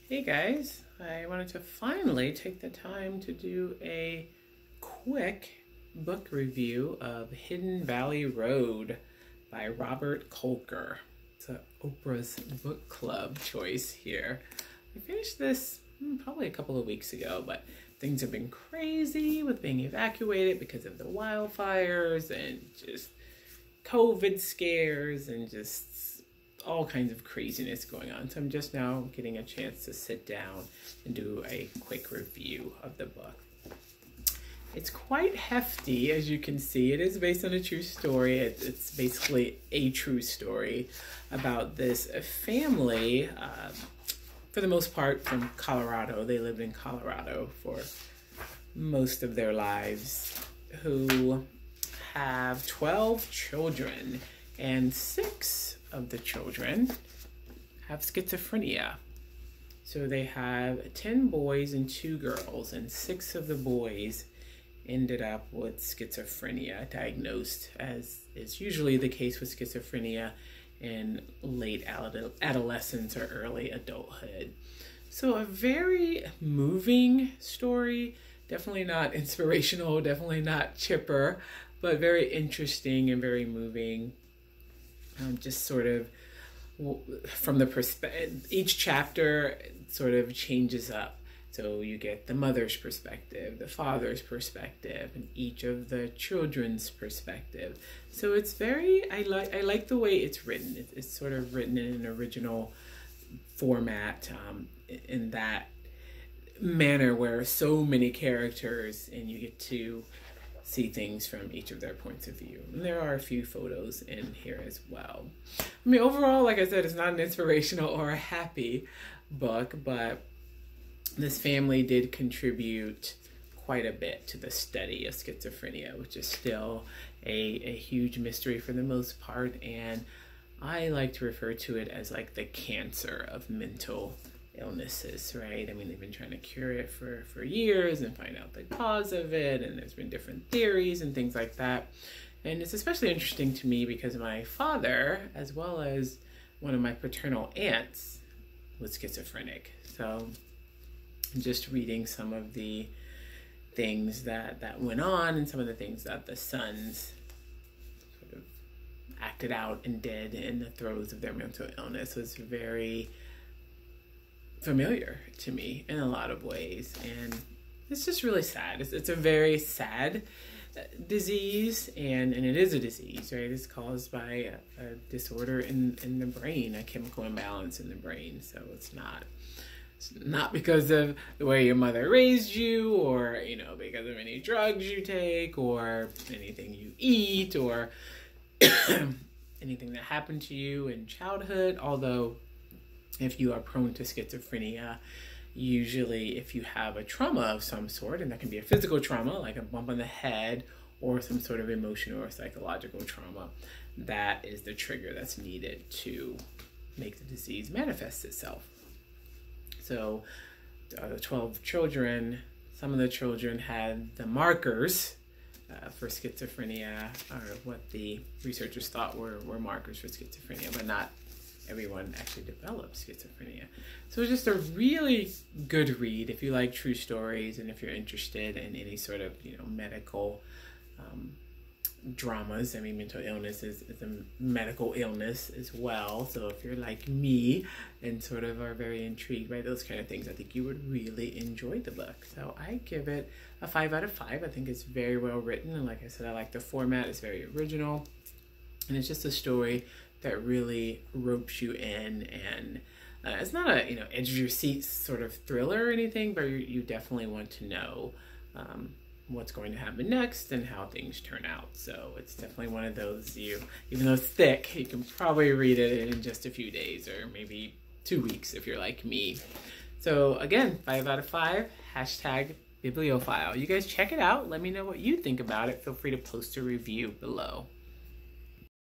Hey guys, I wanted to finally take the time to do a quick book review of Hidden Valley Road by Robert Kolker. It's Oprah's book club choice here. I finished this probably a couple of weeks ago, but things have been crazy with being evacuated because of the wildfires and just COVID scares and just all kinds of craziness going on. So I'm just now getting a chance to sit down and do a quick review of the book. It's quite hefty, as you can see. It is based on a true story. It's basically a true story about this family, for the most part from Colorado. They lived in Colorado for most of their lives, who have 12 children, and 6 of the children have schizophrenia. So they have 10 boys and 2 girls, and 6 of the boys ended up with schizophrenia, diagnosed, as is usually the case with schizophrenia in late adolescence or early adulthood. So a very moving story, definitely not inspirational, definitely not chipper, but very interesting and very moving. Just sort of from the perspective, each chapter sort of changes up. So you get the mother's perspective, the father's perspective, and each of the children's perspective. So it's very, I like the way it's written. It's sort of written in an original format, in that manner where so many characters and you get to see things from each of their points of view. And there are a few photos in here as well. I mean, overall, like I said, it's not an inspirational or a happy book, but this family did contribute quite a bit to the study of schizophrenia, which is still a huge mystery for the most part. And I like to refer to it as like the cancer of mental illnesses, right? I mean, they've been trying to cure it for years and find out the cause of it, and there's been different theories and things like that. And it's especially interesting to me because my father, as well as one of my paternal aunts, was schizophrenic. So just reading some of the things that went on and some of the things that the sons sort of acted out and did in the throes of their mental illness was very familiar to me in a lot of ways. And it's just really sad. It's a very sad disease, and it is a disease, right? It's caused by a disorder in the brain, a chemical imbalance in the brain. So it's not because of the way your mother raised you, or because of any drugs you take or anything you eat or anything that happened to you in childhood. Although if you are prone to schizophrenia, usually if you have a trauma of some sort, and that can be a physical trauma like a bump on the head, or some sort of emotional or psychological trauma, that is the trigger that's needed to make the disease manifest itself. So the 12 children, some of the children had the markers for schizophrenia, or what the researchers thought were markers for schizophrenia, but not everyone actually develops schizophrenia. So it's just a really good read if you like true stories and if you're interested in any sort of medical dramas. I mean, mental illness is a medical illness as well. So if you're like me and sort of are very intrigued by those kind of things, I think you would really enjoy the book. So I give it a 5 out of 5. I think it's very well written, and like I said, I like the format. It's very original, and it's just a story that really ropes you in, and it's not a edge of your seat sort of thriller or anything, but you definitely want to know what's going to happen next and how things turn out. So it's definitely one of those, even though it's thick, you can probably read it in just a few days or maybe 2 weeks if you're like me. So again, 5 out of 5, #bibliophile. You guys check it out. Let me know what you think about it. Feel free to post a review below.